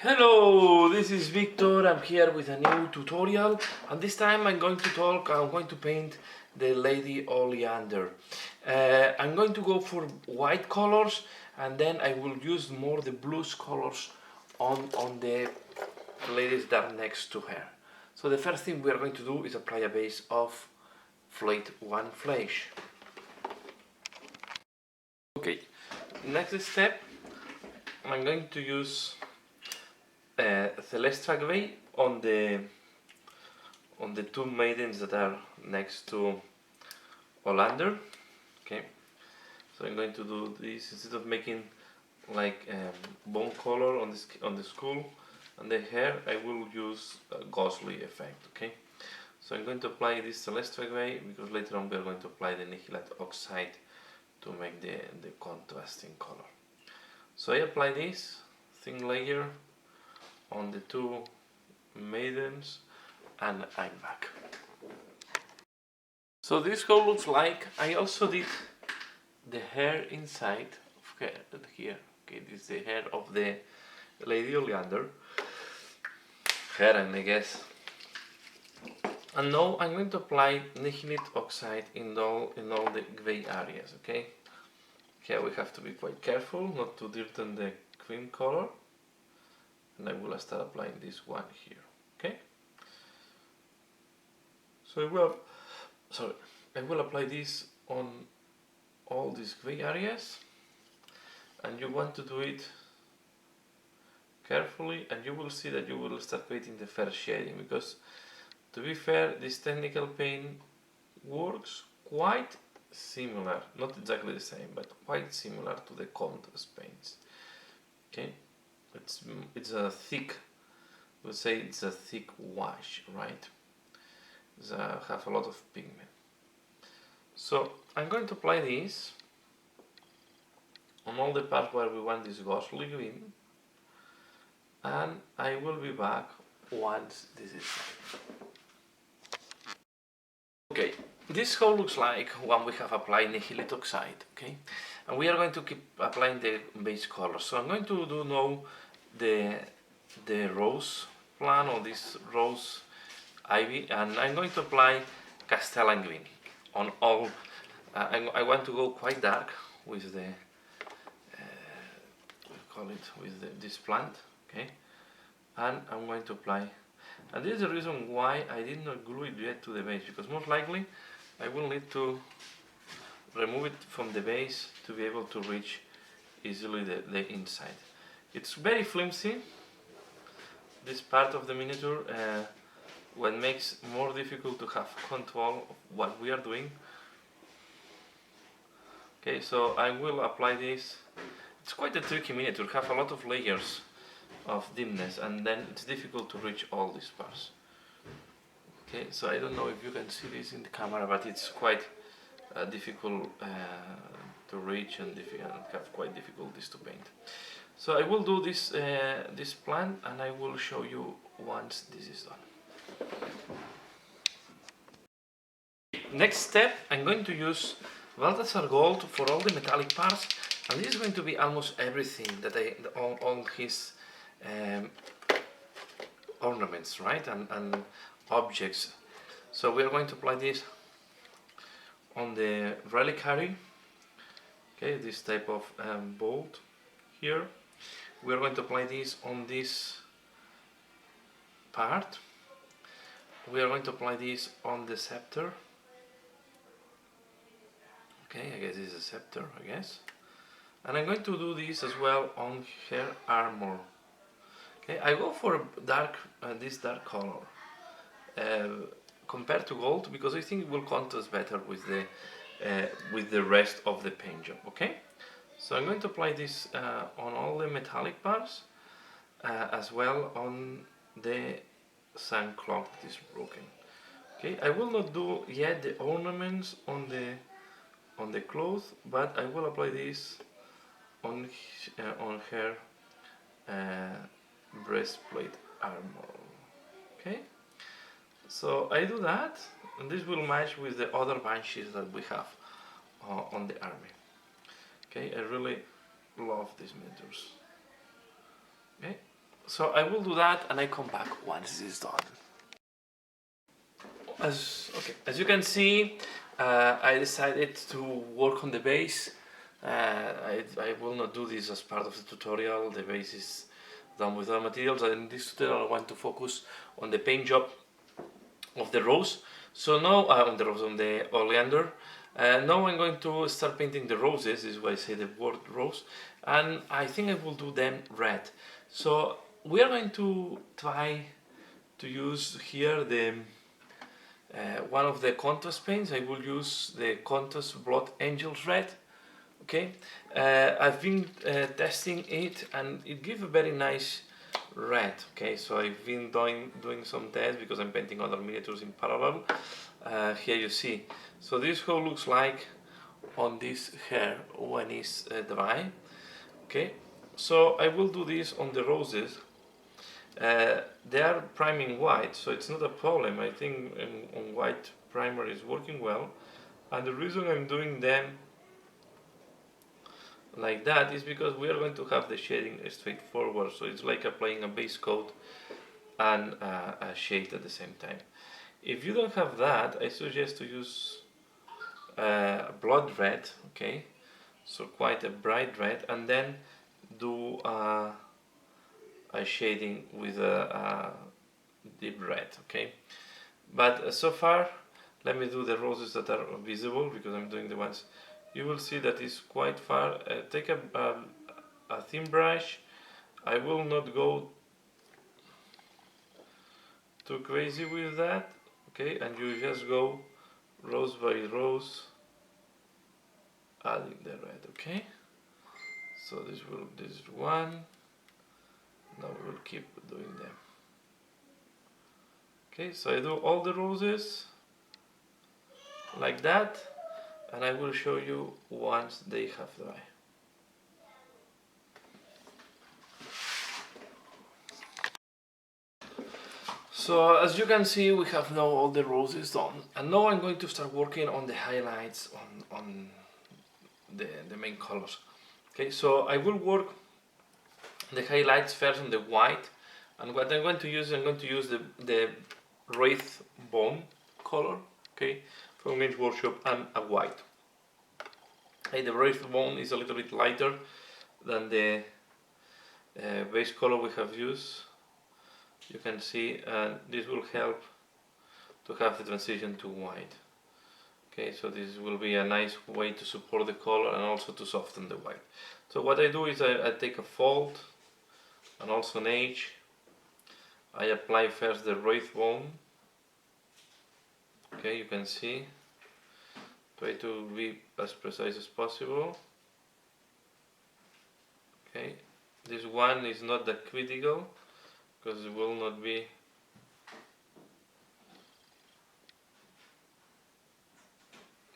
Hello, this is Victor. I'm here with a new tutorial, and this time I'm going to paint the Lady Olynder. I'm going to go for white colors, and then I will use more the blues colors on the ladies that are next to her. So the first thing we are going to do is apply a base of Flayed One Flesh. Okay, next step, I'm going to use Celestra Grey on the two maidens that are next to Olynder. Okay, so I'm going to do this instead of making like bone color on the skull and the hair. I will use a ghostly effect. Okay, so I'm going to apply this Celestra Grey because later on we are going to apply the Nihilate Oxide to make the contrasting color. So I apply this thin layer on the two maidens and I'm back. So this how looks like. I also did the hair inside of her here. Okay, this is the hair of the Lady Olynder. Hair, and I guess. And now I'm going to apply Nihilate Oxide in all the grey areas. Okay. Here we have to be quite careful not to dirten the cream color. And I will start applying this one here. Okay. So I will apply this on all these grey areas, and you want to do it carefully, and you will see that you will start creating the first shading, because to be fair, this technical paint works quite similar, not exactly the same, but quite similar to the contrast paints. Okay, it's a thick, let's say it's a thick wash, right? Have a lot of pigment. So I'm going to apply this on all the parts where we want this ghostly green, and I will be back once this is done. Okay, this how looks like when we have applied Nihilate Oxide. Okay, and we are going to keep applying the base color. So I'm going to do now the rose plan, or this rose ivy, and I'm going to apply Castellan green on all. I want to go quite dark with the this plant, okay, and I'm going to apply, and this is the reason why I did not glue it yet to the base, because most likely I will need to remove it from the base to be able to reach easily the inside. It's very flimsy, this part of the miniature, what makes more difficult to have control of what we are doing. Okay, so I will apply this. It's quite a tricky miniature, have a lot of layers of dimness, and then it's difficult to reach all these parts. Okay, so I don't know if you can see this in the camera, but it's quite difficult to reach, and have quite difficulties to paint. So I will do this this plant, and I will show you once this is done. Next step, I'm going to use Balthasar Gold for all the metallic parts, and this is going to be almost everything that all his ornaments, right, and objects. So we are going to apply this on the reliquary, okay, this type of bolt here. We are going to apply this on this part. We are going to apply this on the scepter. Okay, I guess this is a scepter, I guess. And I'm going to do this as well on her armor. Okay, I go for dark, this dark color compared to gold, because I think it will contrast better with the rest of the paint job. Okay, so I'm going to apply this on all the metallic parts, as well on the sun clock that is broken. Okay, I will not do yet the ornaments on the cloth, but I will apply this on her breastplate armor. Okay, so I do that, and this will match with the other banshees that we have on the army. Okay, I really love these miniatures. Okay, So I will do that and I come back once this is done. As you can see, I decided to work on the base. I will not do this as part of the tutorial. The base is done with other materials, and in this tutorial I want to focus on the paint job of the rose. So now on the oleander. Now I'm going to start painting the roses. This is why I say the word rose, and I think I will do them red. So we are going to try to use here the one of the contrast paints. I will use the contrast Blood Angels Red. Okay, I've been testing it and it gives a very nice red. Okay, so I've been doing some tests because I'm painting other miniatures in parallel. Here you see. So this how looks like on this hair when it's dry. Okay, so I will do this on the roses. They are priming white, so it's not a problem. I think on white primer is working well, and the reason I'm doing them like that is because we are going to have the shading straightforward, so it's like applying a base coat and a shade at the same time. If you don't have that, I suggest to use blood red, okay, so quite a bright red, and then do a shading with a deep red, okay. But so far, let me do the roses that are visible because I'm doing the ones. You will see that it's quite far. Take a thin brush. I will not go too crazy with that, okay, and you just go rose by rose adding the red, okay. So this is one. Now we will keep doing them. Okay, so I do all the roses like that, and I will show you once they have dry. So as you can see, we have now all the roses done, and now I'm going to start working on the highlights on the main colors. Okay, so I will work the highlights first on the white, and what I'm going to use the Wraith Bone color, okay, from Games Workshop, and a white. Okay, the Wraith Bone is a little bit lighter than the base color we have used. You can see, and this will help to have the transition to white. Okay, so this will be a nice way to support the color and also to soften the white. So what I do is I take a fold and also an edge. I apply first the Wraith Bone. Okay, you can see. Try to be as precise as possible. Okay, this one is not that critical because it will not be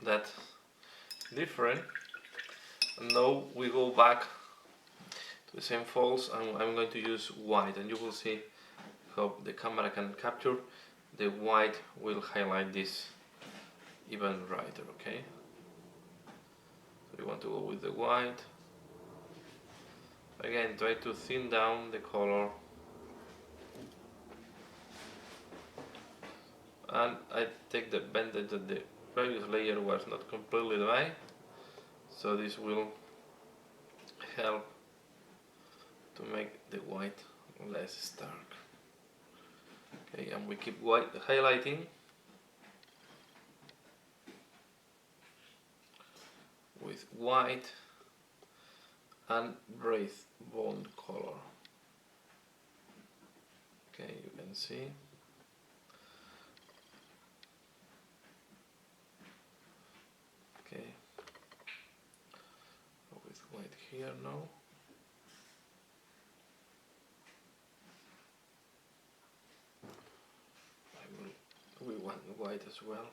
that different. And now we go back to the same folds, and I'm going to use white, and you will see how the camera can capture. The white will highlight this even brighter, okay? So you want to go with the white. Again, try to thin down the color. And I take the advantage that the previous layer was not completely dry, so this will help to make the white less stark. Okay, and we keep white highlighting with white and Wraith Bone color. Okay, you can see. Okay, with white here now. We want white as well.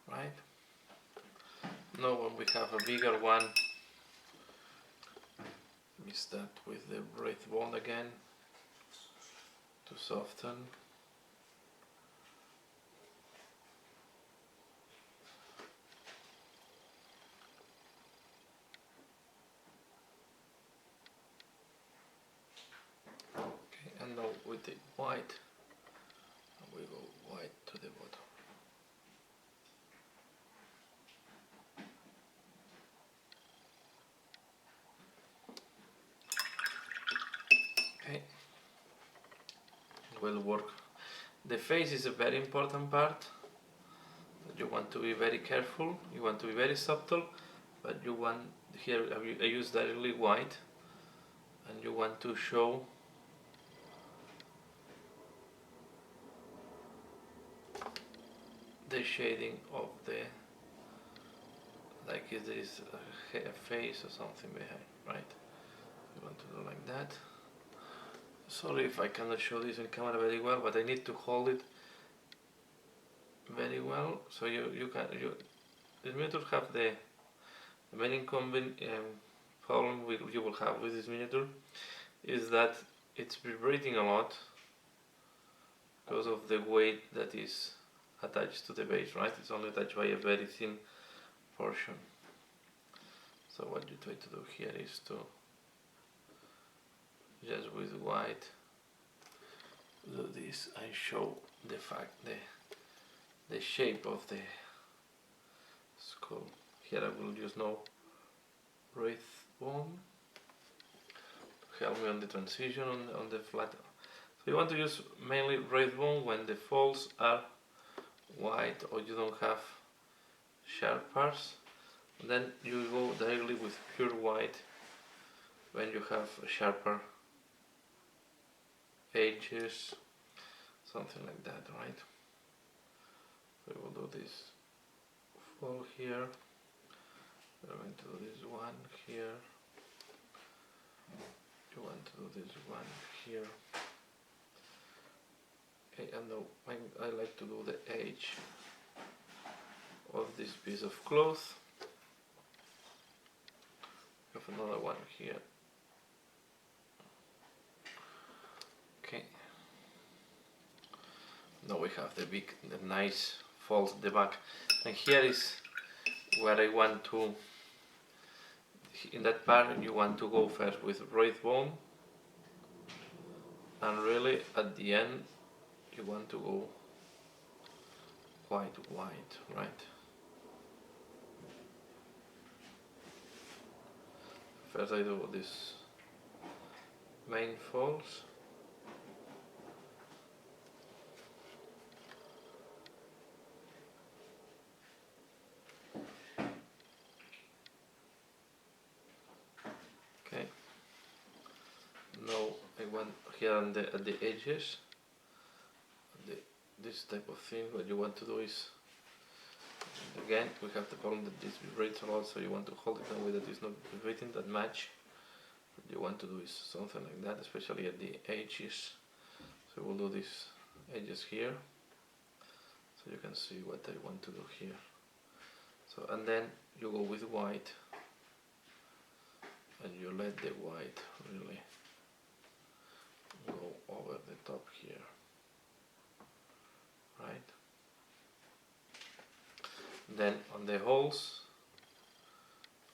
Right? Now when we have a bigger one, we start with the Wraith Bone again to soften. we take white and we go white to the bottom. Okay, will work. The face is a very important part. You want to be very careful, you want to be very subtle, but you want, here I use directly white, and you want to show the shading of the, like if there is a face or something behind, right? You want to do like that. Sorry if I cannot show this in camera very well, but I need to hold it very well, so this miniature have the main problem you will have with this miniature is that it's vibrating a lot because of the weight that is attached to the base, right? It's only attached by a very thin portion. So what you try to do here is to just with white do this and show the shape of the skull. Here I will use no wraith bone to help me on the transition on the flat. So you want to use mainly wraith bone when the folds are white or you don't have sharp parts. And then you go directly with pure white when you have sharper edges, something like that, right? So we will do this fold here. We're going to do this one here. You want to do this one here. Okay, and now I like to do the edge of this piece of cloth. We have another one here. Okay. Now we have the nice fold at the back, and here is where I want to. In that part, you want to go first with wraith bone, and really at the end, you want to go quite white, right? First, I do this main folds. Okay. Now I want here at the edges, this type of thing. What you want to do is, again, we have the problem that this vibrates a lot, so you want to hold it in a way that is not vibrating that much. What you want to do is something like that, especially at the edges. So we'll do these edges here, so you can see what I want to do here. So, and then you go with white, and you let the white really go over the top here, right? Then on the holes,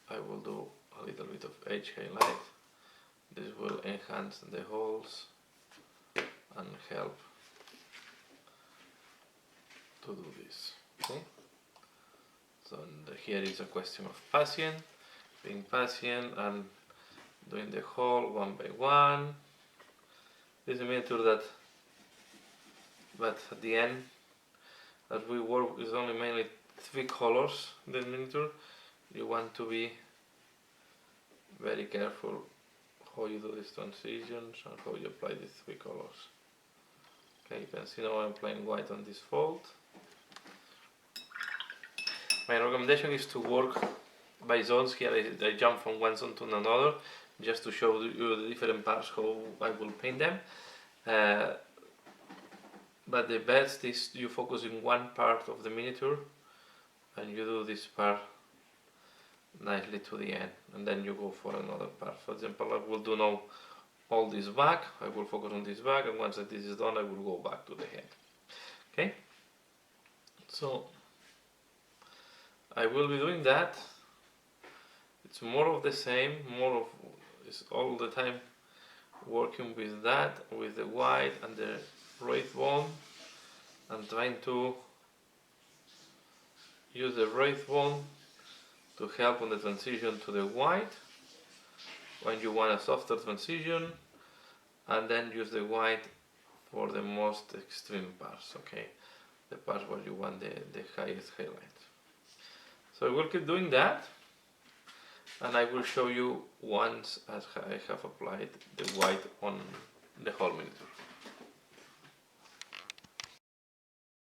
I will do a little bit of edge highlight. This will enhance the holes and help to do this. Okay. So here is a question of patience, being patient and doing the hole one by one. This is a miniature that, but at the end, as we work is only mainly 3 colors in the miniature. You want to be very careful how you do these transitions and how you apply these 3 colors. Okay, you can see now I'm applying white on this fold. My recommendation is to work by zones. Here I jump from one zone to another just to show you the different parts how I will paint them. But the best is you focus in one part of the miniature and you do this part nicely to the end, and then you go for another part. For example, I will do now all this back. I will focus on this back, and once this is done, I will go back to the head. Okay, so I will be doing that. It's more of the same, it's all the time working with that, with the white and the red one, and trying to use the red one to help on the transition to the white when you want a softer transition, and then use the white for the most extreme parts, okay, the parts where you want the highest highlight. So we'll keep doing that, and I will show you once as I have applied the white on the whole miniature.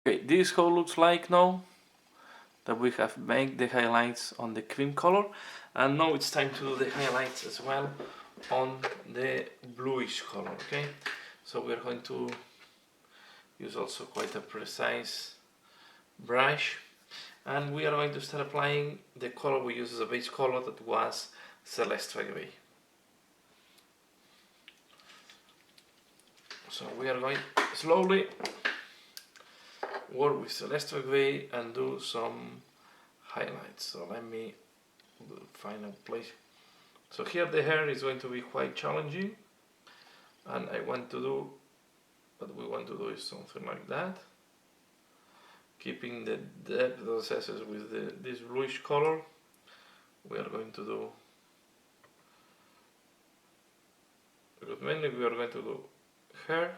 Okay, this is how it looks like now that we have made the highlights on the cream color, and now it's time to do the highlights as well on the bluish color. Okay, so we're going to use also quite a precise brush, and we are going to start applying the color we use as a base color, that was Celestial Gray. So we are going slowly work with Celestial Gray and do some highlights. So let me find a place. So here the hair is going to be quite challenging, and I want to do, what we want to do is something like that, keeping the depth of the recesses with this bluish color. We are going to do, because mainly we are going to do hair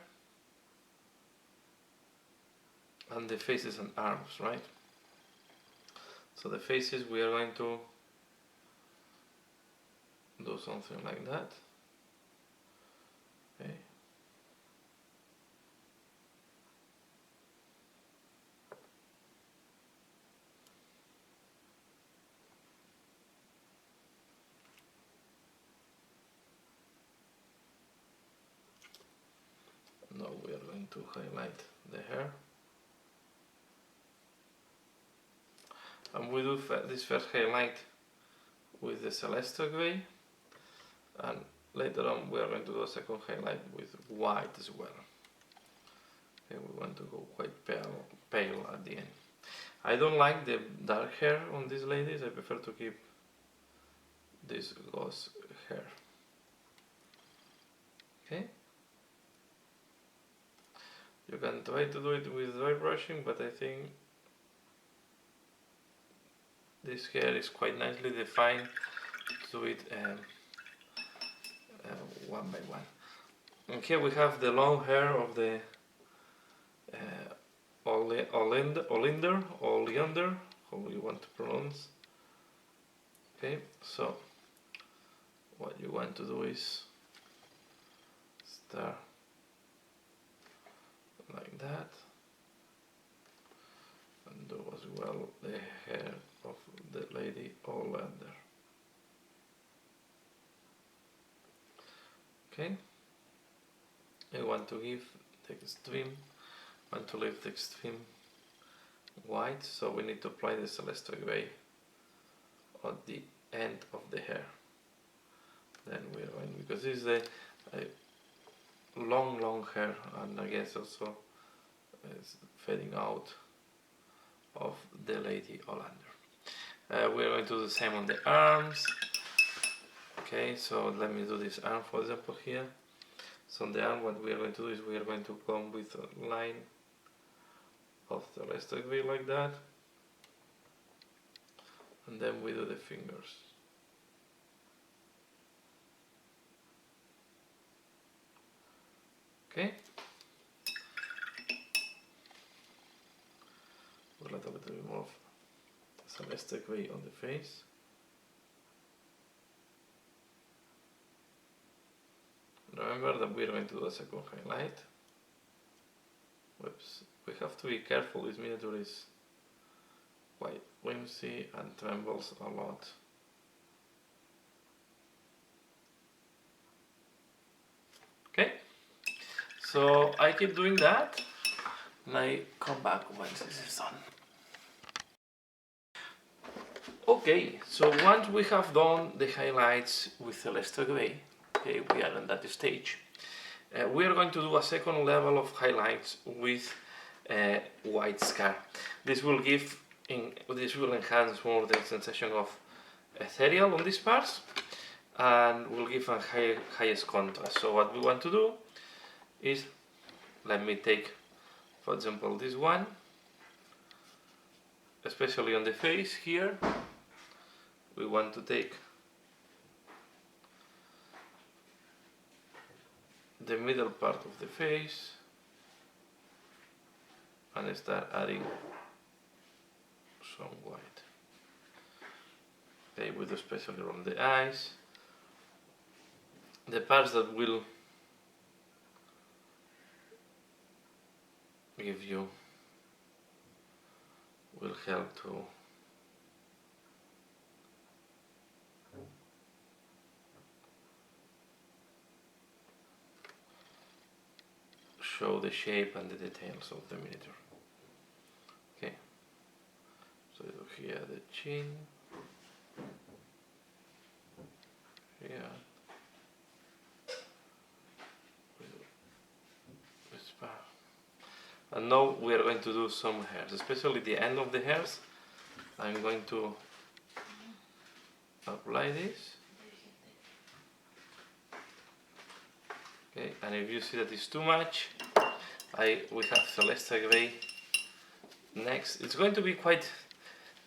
and the faces and arms, right? So the faces, we are going to do something like that. Okay. Now we are going to highlight the hair. And we do this first highlight with the Celestial Gray, and later on we are going to do a second highlight with white as well. Okay, we want to go quite pale at the end. I don't like the dark hair on these ladies, I prefer to keep this gauze hair. Okay? You can try to do it with dry brushing, but I think this hair is quite nicely defined to do it one by one. And here we have the long hair of the Olynder, how you want to pronounce. Okay, so what you want to do is start like that, and do as well the hair of the lady Olynder. Okay, I want to give the extreme, want to leave the extreme white, so we need to apply the Celestial Gray at the end of the hair. Then we are going, because this is the long hair, and I guess also is fading out of the lady Olynder. We are going to do the same on the arms. Okay, so let me do this arm for example here. So on the arm, what we are going to do is we are going to come with a line of the Celestial Gray like that, and then we do the fingers. Okay, we'll let a little bit more of Celestial Gray on the face. Remember that we are going to do a second highlight. Whoops. We have to be careful, this miniature is quite flimsy and trembles a lot. Okay, so I keep doing that, and I come back once this is done. Okay, so once we have done the highlights with Celestial Gray, okay, we are on that stage. We are going to do a second level of highlights with white scar. This will enhance more the sensation of ethereal on these parts, and we'll give a highest contrast. So what we want to do is, let me take for example this one, especially on the face here. We want to take the middle part of the face and start adding some white. Okay, with especially around the eyes, the parts that will give you, will help to show the shape and the details of the miniature. Okay, so here the chin, here this part. And now we are going to do some hairs, especially the end of the hairs. I'm going to apply this. Okay, and if you see that it's too much, we have Celeste Gray next. It's going to be quite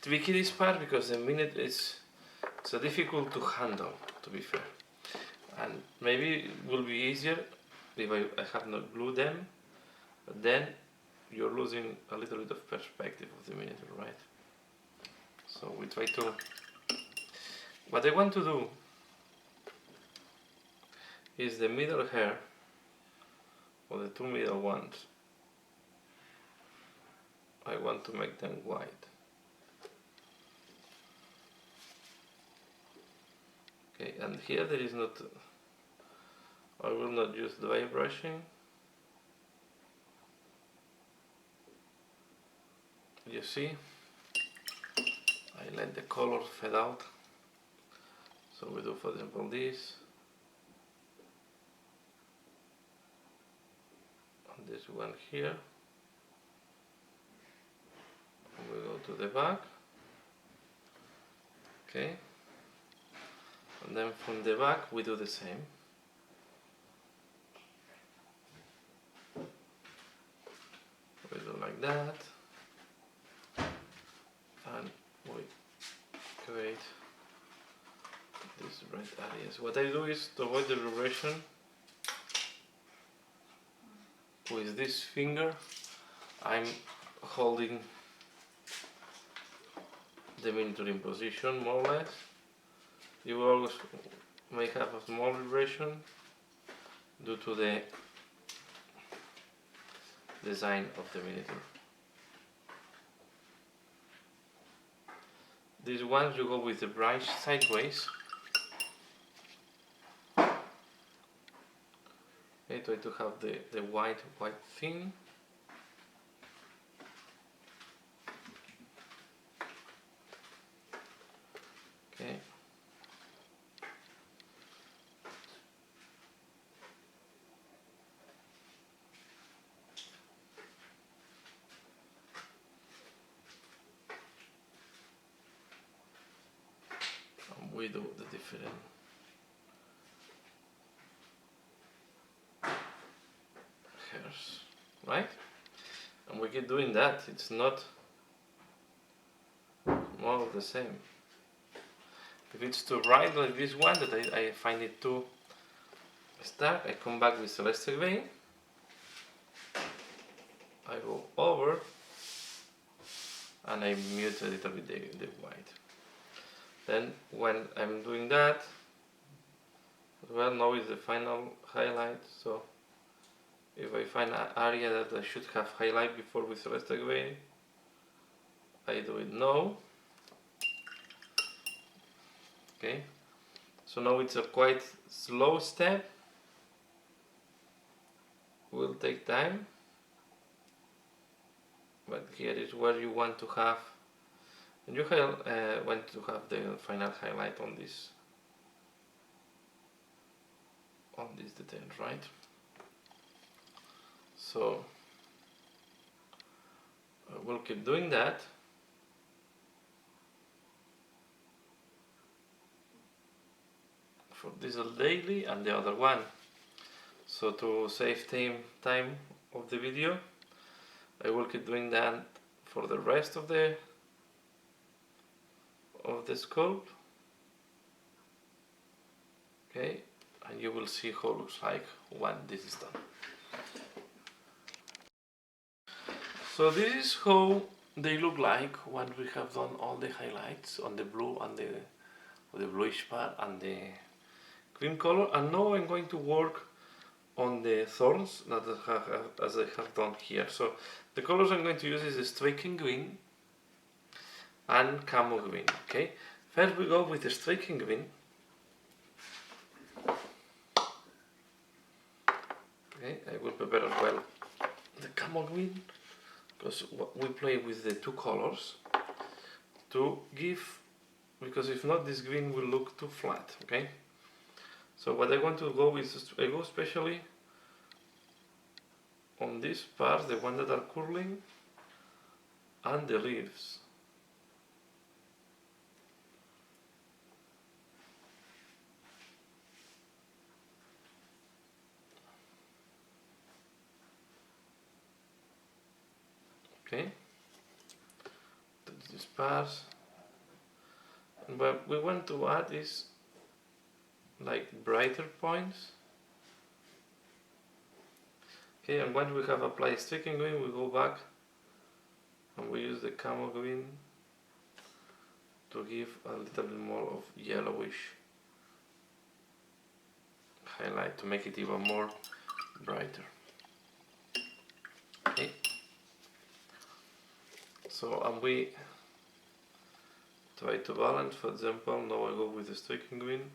tricky, this part, because the minute it's so difficult to handle, to be fair. And maybe it will be easier if I have not glued them, but then you're losing a little bit of perspective of the miniature, right? So we try to, what I want to do is the middle hair, or the two middle ones, I want to make them white. Okay, and here there is not, I will not use dry brushing. You see, I let the colors fade out. So we do, for example, this. And this one here. And we go to the back. Okay. And then from the back we do the same. We do like that. And we create these red areas. What I do is, to avoid the vibration, with this finger I'm holding the miniature in position, more or less. You will always may have a small vibration due to the design of the miniature. These ones you go with the brush sideways. Okay, try to have the white thing. Okay. And we do the different hairs, right? And we keep doing that. It's not more of the same. If it's too bright like this one, that I find it too stark, I come back with Celeste Gray. I go over and I mute a little bit the white. Then when I'm doing that, well, now is the final highlight. So if I find an area that I should have highlight before with Celeste Gray, I do it now. Okay, so now it's a quite slow step, will take time, but here is where you want to have, and you want to have the final highlight on these details, right? So we'll keep doing that. for diesel daily and the other one. So to save time of the video, I will keep doing that for the rest of the scope. Okay, and you will see how it looks like when this is done. So this is how they look like when we have done all the highlights on the blue and the bluish part and the green color. And now I'm going to work on the thorns that as I have done here. So the colors I'm going to use is the striking green and camo green. Okay, first we go with the striking green. Okay, I will prepare as well the camo green, because we play with the two colors to give, because if not this green will look too flat. Okay, so what I want to go is, I go especially on these parts, the ones that are curling, and the leaves. Okay, these parts, and what we want to add is like brighter points. Okay, and once we have applied striking green, we go back and we use the camo green to give a little bit more of yellowish highlight to make it even more brighter. Okay, so and we try to balance. For example, now I go with the striking green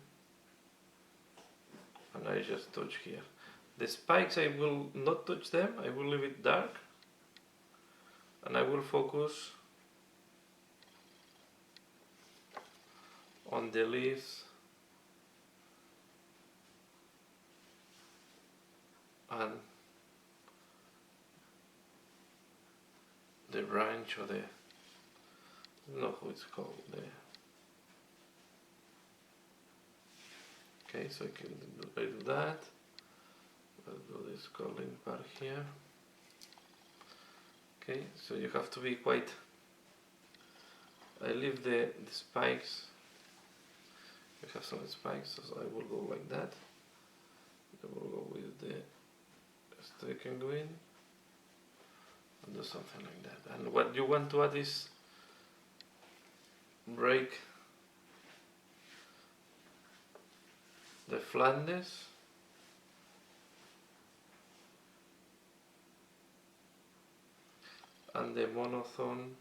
and I just touch here. The spikes, I will not touch them, I will leave it dark, and I will focus on the leaves and the branch, or the, I don't know how it's called, okay, so I do that. I'll do this curling part here. Okay, so you have to be quite, I leave the spikes, I have some spikes, so I will go like that. I will go with the striking green and do something like that. And what you want to add is break the flatness and the monotone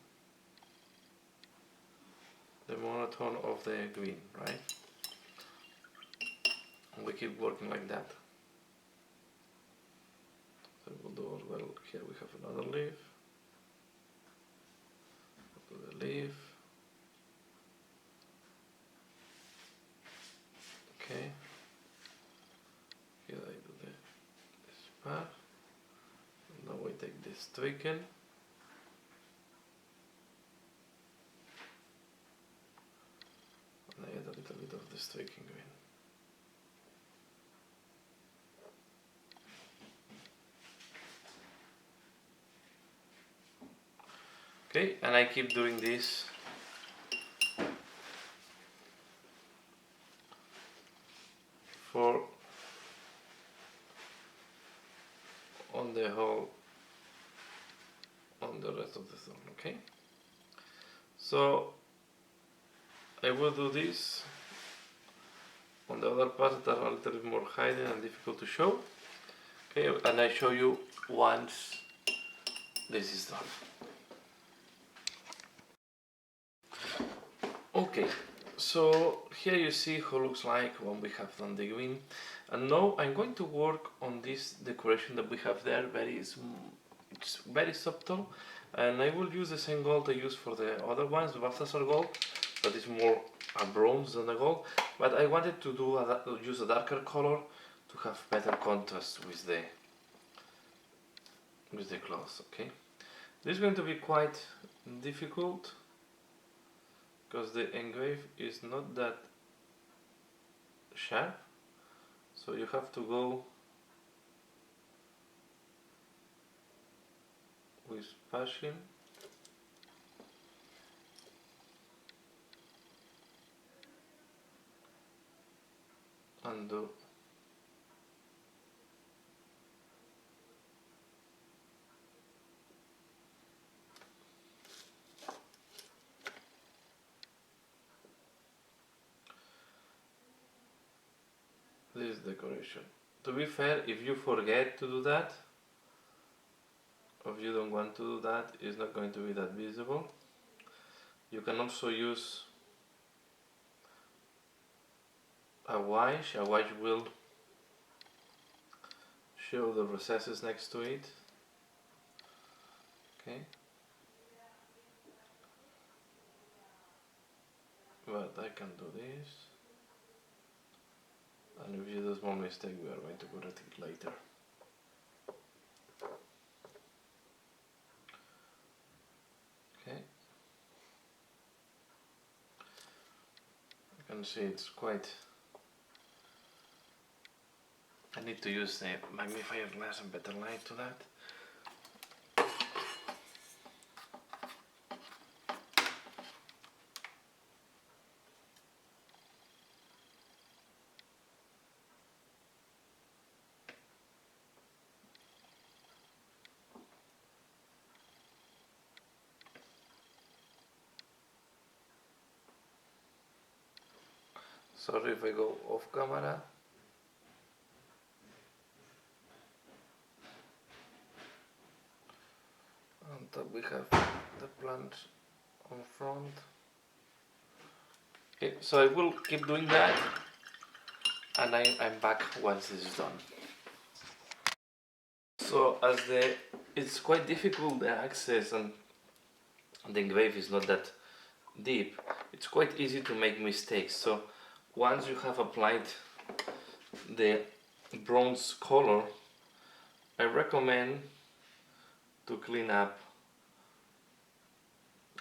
of the green, right? And we keep working like that. So we'll do as well. Here we have another leaf. We'll do the leaf. Okay. Here I do this part. Now we take this striken. And I add a little bit of the striking green. Okay, and I keep doing this for on the rest of the thorn. Okay, so I will do this on the other parts that are a little bit more hidden and difficult to show. Okay, and I show you once this is done. Okay, so here you see how it looks like when we have done the green, and now I'm going to work on this decoration that we have there. It's very subtle, and I will use the same gold I used for the other ones, the Balthasar gold, but it's more a bronze than a gold. But I wanted to use a darker color to have better contrast with the cloth. Okay, this is going to be quite difficult, because the engrave is not that sharp, so you have to go with passion. And do this decoration. To be fair, if you forget to do that, or if you don't want to do that, it's not going to be that visible. You can also use a wash. A wash will show the recesses next to it. Okay. But I can do this. And if you do a small mistake, we are going to correct it later. Okay. You can see it's quite... I need to use the magnifier glass and better light to that. Sorry if I go off camera. On top we have the plant on front. Okay, so I will keep doing that, and I'm back once this is done. So as it's quite difficult, the access and the engrave is not that deep, it's quite easy to make mistakes. So once you have applied the bronze color, I recommend to clean up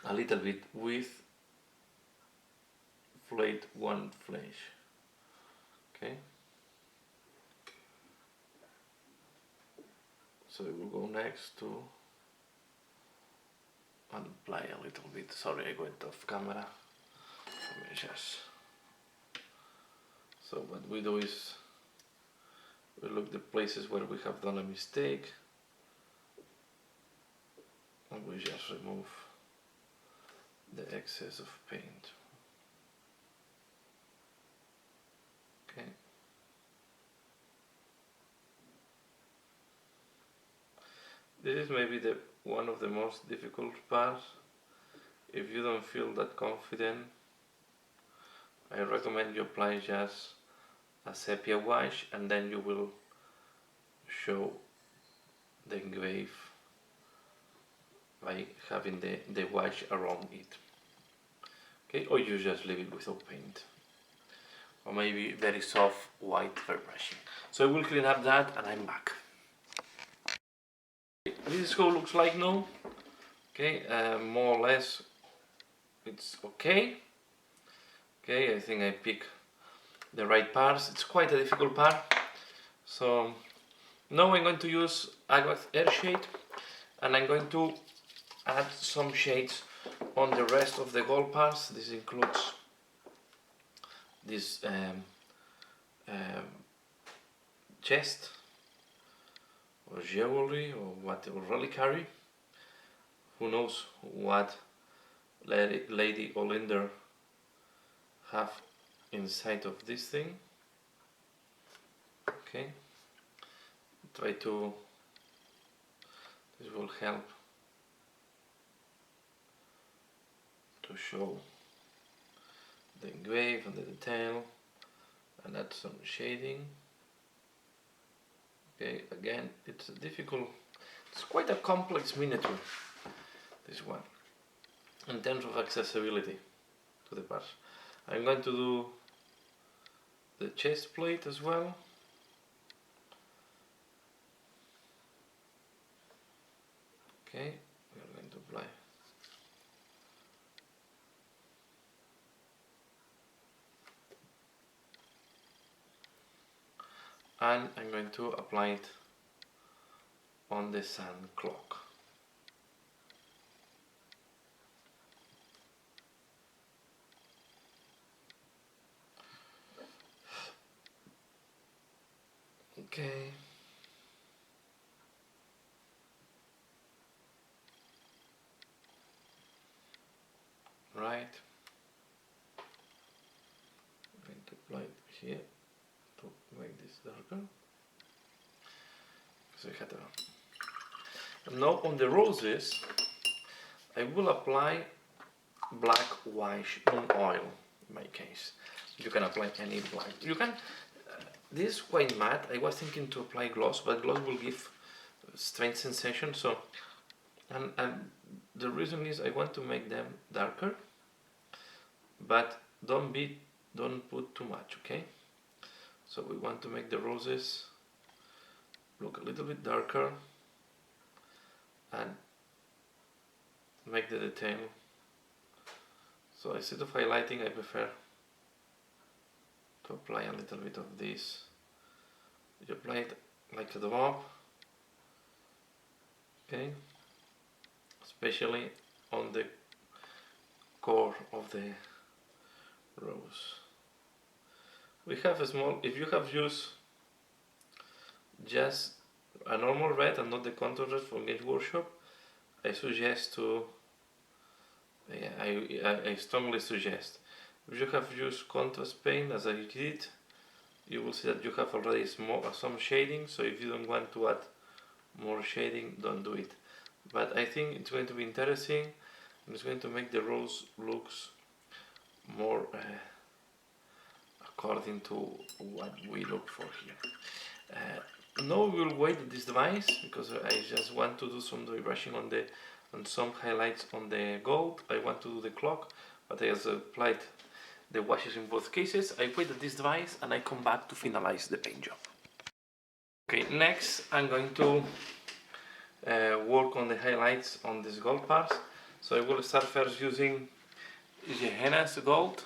a little bit with flayed one flesh. Okay, so I will go next to and apply a little bit. Sorry, I went off camera. Let me just... So what we do is we look the places where we have done a mistake, and we just remove the excess of paint. Okay. This is maybe one of the most difficult parts. If you don't feel that confident, I recommend you apply just a sepia wash, and then you will show the engrave by having the wash around it. Okay, or you just leave it without paint, or maybe very soft white airbrushing. So I will clean up that and I'm back. This is how it looks like now. Okay, more or less it's okay. Okay, I think I pick the right parts. It's quite a difficult part. So now I'm going to use Aqua Air Shade, and I'm going to add some shades on the rest of the gold parts. This includes this chest or jewelry or what, or reliquary. Who knows what Lady Olynder have inside of this thing. Okay, try to, this will help to show the engrave and the detail, and add some shading. Okay, again, it's a difficult, it's quite a complex miniature, this one, in terms of accessibility to the parts. I'm going to do the chest plate as well. Okay, we are going to apply and I'm going to apply it on the sun clock. Okay. Right. I'm going to apply it here to make this darker. So we had a... Now on the roses, I will apply black wash on oil. In my case, you can apply any black. You can. This is quite matte. I was thinking to apply gloss, but gloss will give strange sensation. So, and the reason is I want to make them darker, but don't put too much. Okay. So we want to make the roses look a little bit darker and make the detail. So instead of highlighting, I prefer to apply a little bit of this. You apply it like a drop, okay, especially on the core of the rose. We have a small, if you have used just a normal red and not the contour red from Games Workshop, I suggest to, I strongly suggest, if you have used contrast paint as I did, you will see that you have already some shading, so if you don't want to add more shading, don't do it. But I think it's going to be interesting, and it's going to make the rose looks more according to what we look for here. Now we will wait this device because I just want to do some dry brushing on some highlights on the gold. I want to do the clock, but I have applied the washes in both cases. I wait this device and I come back to finalize the paint job. Okay, next I'm going to work on the highlights on this gold part. So I will start first using Gehenna's gold,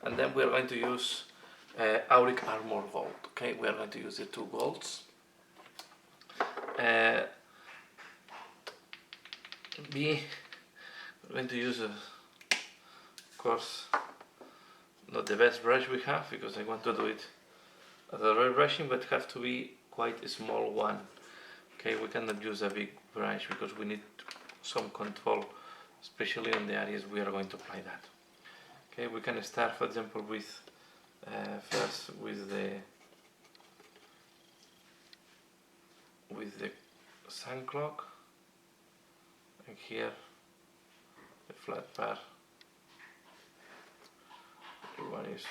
and then we are going to use Auric Armor Gold. Okay, we are going to use the two golds. We're going to use, of course, not the best brush we have, because I want to do it as a dry brushing, but have to be quite a small one. Okay, we cannot use a big brush because we need some control, especially on the areas we are going to apply that. Okay, we can start, for example, with first with the sun clock, and here the flat part. One is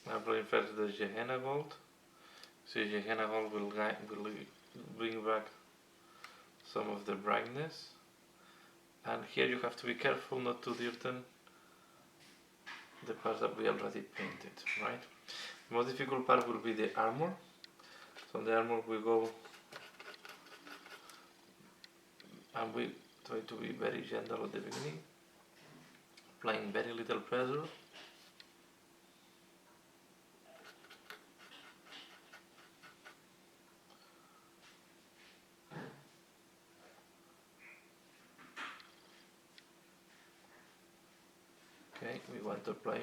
to apply first the Gehenna gold. So Gehenna gold will bring back some of the brightness, and here you have to be careful not to dirten the part that we already painted, right? The most difficult part will be the armor. So on the armor we go and we try to be very gentle at the beginning, applying very little pressure. Okay, we want to apply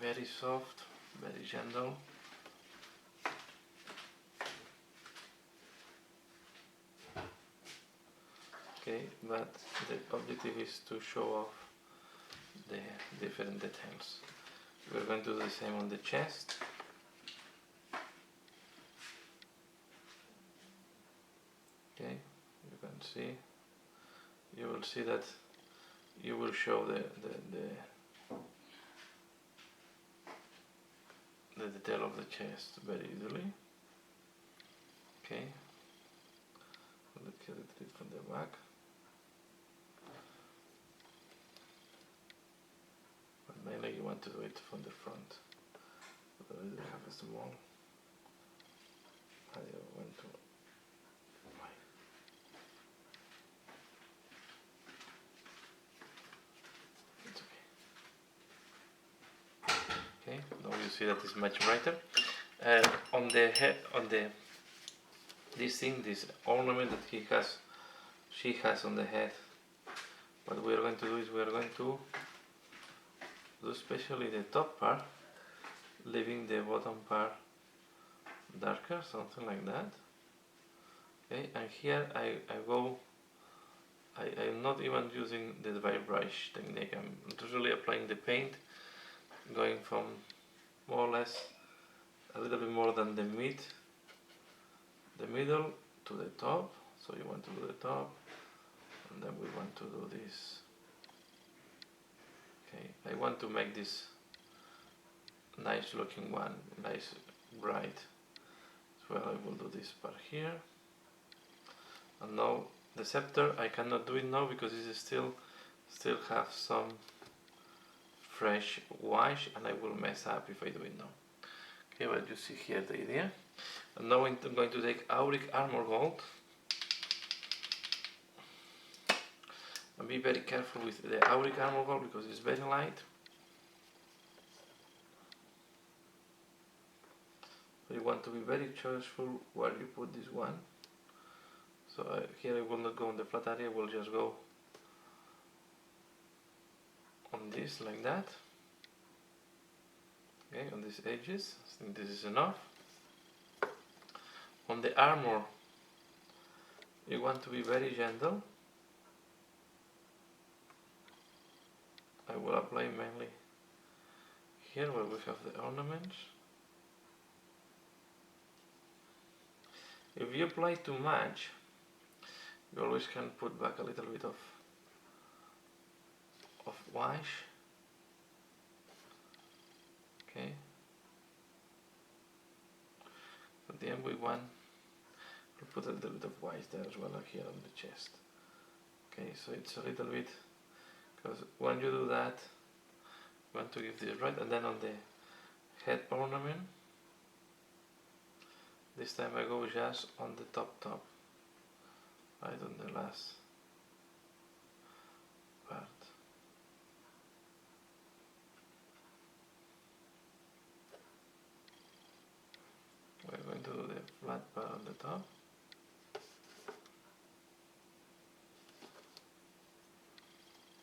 very soft, very gentle. Okay, but the objective is to show off the different details. We're going to do the same on the chest. Okay, you can see, you will see that you will show the detail of the chest very easily. Okay, let's get it from the back. But mainly you want to do it from the front. Otherwise you have a small. I want to. It's okay. you see that it's much brighter. On the head, on the this thing, this ornament that she has on the head, what we are going to do is we are going to do especially the top part, leaving the bottom part darker, something like that. Okay, and here I'm not even using the dry brush technique. I'm literally applying the paint, going from more or less a little bit more than the middle to the top. So you want to do the top, and then we want to do this. Okay, I want to make this nice looking one, nice bright. So I will do this part here. And now the scepter, I cannot do it now because it is still have some fresh wash, and I will mess up if I do it now. Okay, but you see here the idea. And now I'm going to take Auric Armor Gold. And be very careful with the Auric Armor Gold because it's very light. So you want to be very choiceful where you put this one. So here I will not go on the flat area, I will just go on this like that. Okay, on these edges, I think this is enough. On the armor, you want to be very gentle. I will apply mainly here where we have the ornaments. If you apply too much, you always can put back a little bit of wash. Okay. At the end we want to put a little bit of wash there as well, like here on the chest. Okay, so it's a little bit, because when you do that, you want to give this right, and then on the head ornament, this time I go just on the top, right on the last part. We're going to do the flat part on the top.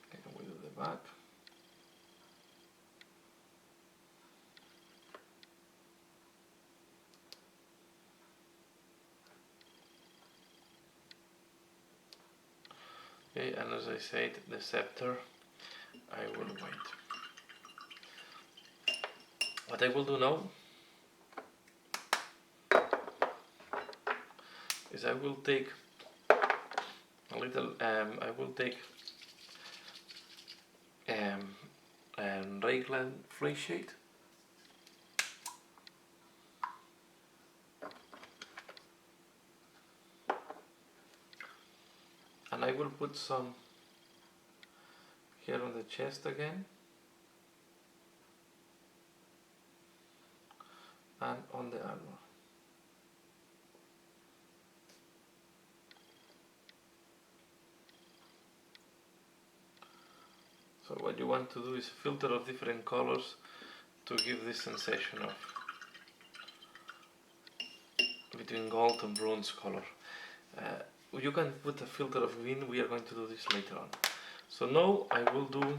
Okay, and we do the back. Okay, and as I said, the scepter, I will wait. What I will do now is I will take a little, I will take Rayland Flame Shade. And I will put some here on the chest again, and on the armor. So what you want to do is filter of different colors to give this sensation of between gold and bronze color. You can put a filter of green, we are going to do this later on. So now I will do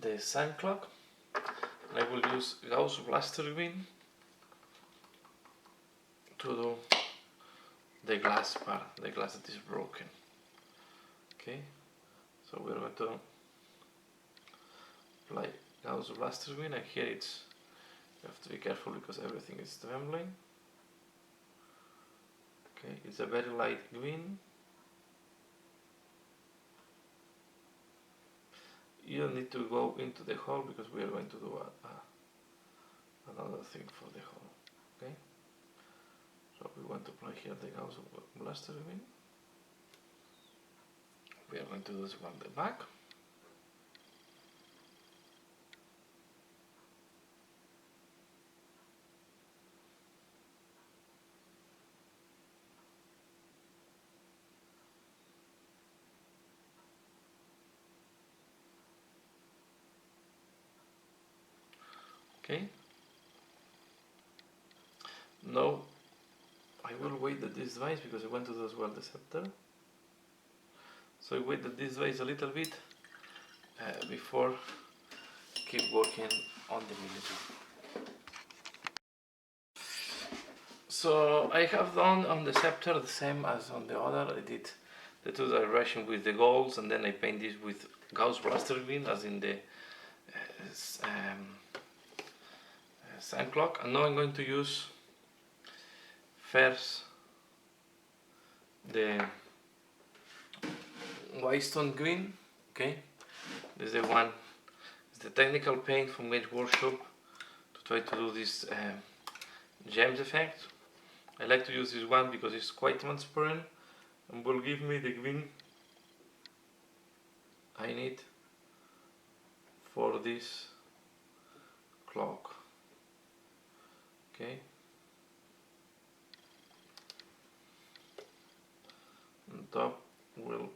the sun clock. I will use Gauss Blaster Green to do the glass part, the glass that is broken. Okay, so we're going to apply Gauss Blaster Green, and here it's, you have to be careful because everything is trembling. Okay, it's a very light green. You don't need to go into the hole because we are going to do another thing for the hole. Okay, so we want to apply here the Gauss Blaster Green. We are going to do this one the back. Okay. Now I will wait at this device because I want to do as well the scepter. So I wait at this device a little bit before keep working on the miniature. So I have done on the scepter the same as on the other. I did the two direction with the golds, and then I paint this with Gauss blaster green as in the sun clock. And now I'm going to use first the whitestone green. Okay, this is the one. It's the technical paint from Games Workshop to try to do this gems effect. I like to use this one because it's quite transparent and will give me the green I need for this clock. Okay. On top will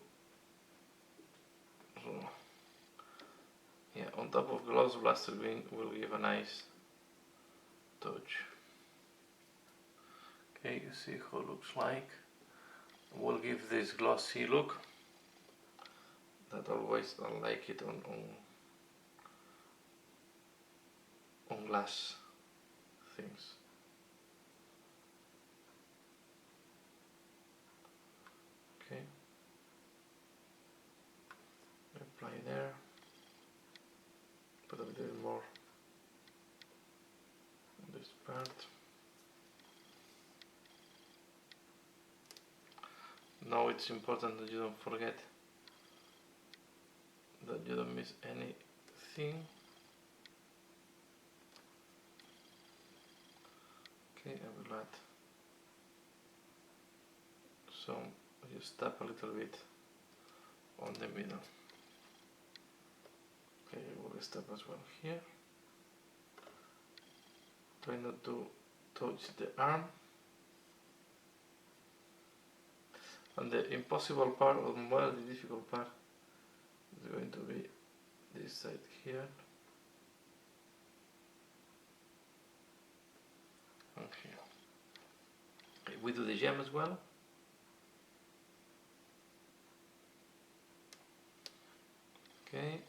on top of gloss blaster green will give a nice touch. Okay, you see how it looks like. We'll give this glossy look that always I like it on glass things. Okay, apply there, put a little more on this part. Now it's important that you don't forget, that you don't miss anything. Okay, I will add some, just tap a little bit on the middle. Okay, I will step as well here. Try not to touch the arm. And the impossible part, or more the difficult part, is going to be this side here and here. Okay, we do the gem as well. Okay.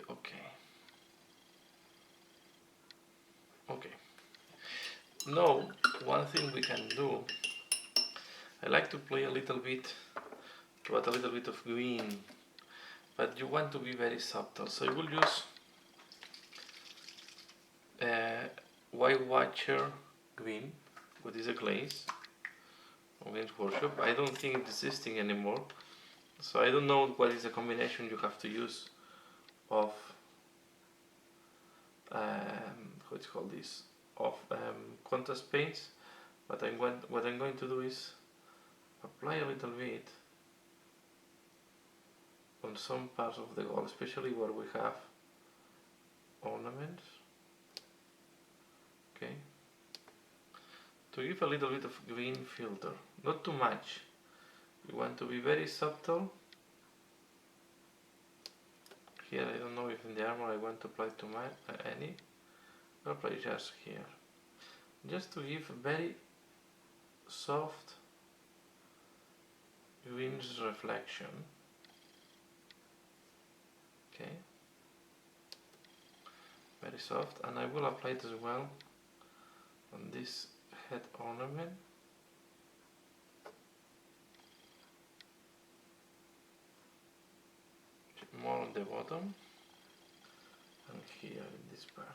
Okay. Okay. Now, one thing we can do, I like to play a little bit, to add a little bit of green, but you want to be very subtle. So I will use White Watcher green, what is a glaze on Games Workshop. I don't think it's existing anymore, so I don't know what is the combination you have to use of what's called this, of contrast paints, but what I'm going to do is apply a little bit on some parts of the gold, especially where we have ornaments. Okay, to give a little bit of green filter, not too much. You want to be very subtle. Here I don't know if in the armor I want to apply too much any. I'll apply just here, just to give very soft greens reflection. Okay, very soft, and I will apply it as well on this head ornament. More on the bottom and here in this part.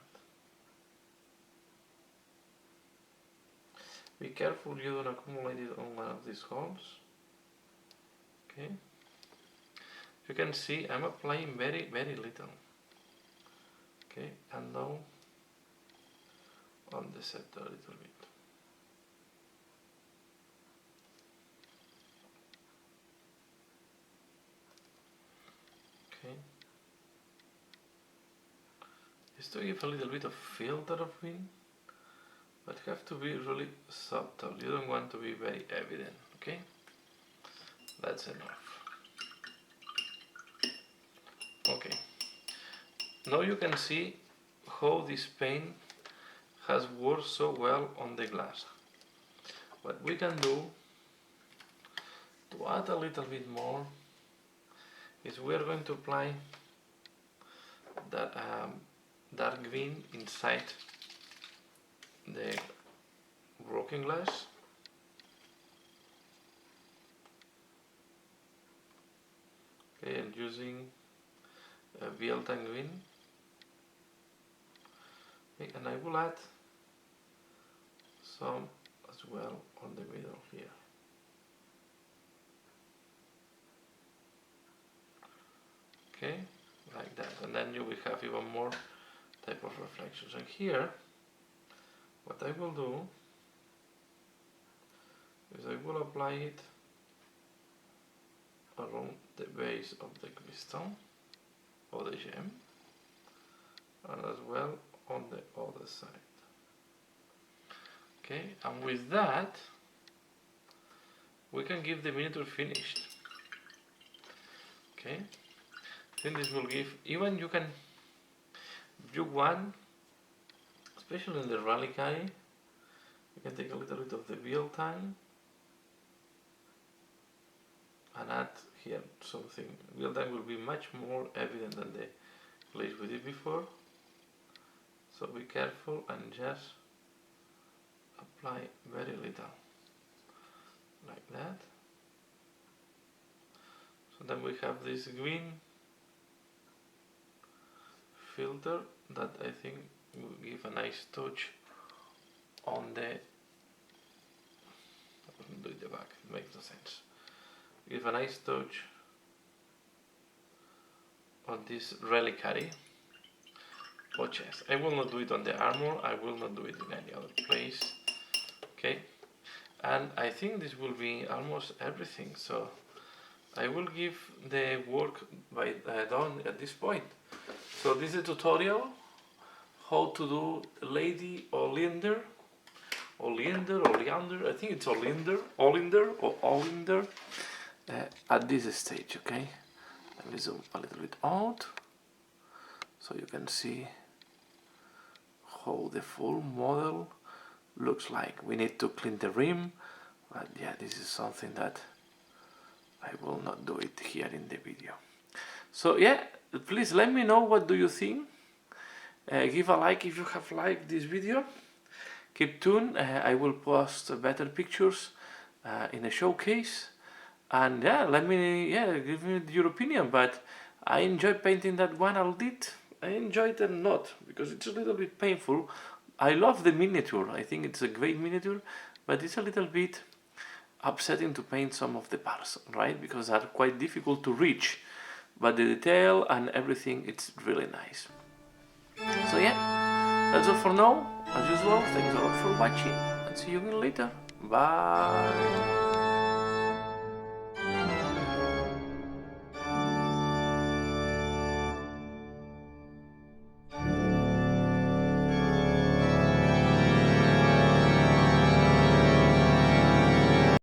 Be careful you don't accumulate it on one of these holes. Okay, you can see I'm applying very little. Okay, and now on the center a little bit. Okay, just to give a little bit of filter of green, but you have to be really subtle. You don't want to be very evident. Okay, that's enough. Okay, now you can see how this paint has worked so well on the glass. What we can do to add a little bit more is we are going to apply that dark green inside the broken glass. Okay, and using Vialtan green. Okay, and I will add some as well on the middle here. Okay, like that, and then you will have even more type of reflections. And here, what I will do is I will apply it around the base of the crystal or the gem, and as well on the other side. Okay, and with that we can give the miniature finished. Okay, I think this will give, even you can, if you want, especially in the reliquary, you can take a little bit of the Vialtan and add here something. Vialtan will be much more evident than the glaze we did before, so be careful and just apply very little, like that. So then we have this green filter that I think will give a nice touch on the, I wouldn't do it the back, it makes no sense. Give a nice touch on this reliquary or chest. I will not do it on the armor, I will not do it in any other place. Okay, and I think this will be almost everything, so I will give the work by done at this point. So this is a tutorial how to do Lady Olynder, I think it's Olynder at this stage. Okay, let me zoom a little bit out so you can see how the full model looks like. We need to clean the rim, but yeah, this is something that I will not do it here in the video. So yeah, please let me know what do you think. Give a like if you have liked this video. Keep tuned, I will post better pictures in a showcase, and yeah, give me your opinion. But I enjoyed painting that one a bit. I enjoyed it not because it's a little bit painful. I love the miniature, I think it's a great miniature, but it's a little bit upsetting to paint some of the parts, right? Because they're quite difficult to reach, but the detail and everything, it's really nice. So yeah, that's all for now. As usual, thanks a lot for watching, and see you again later. Bye.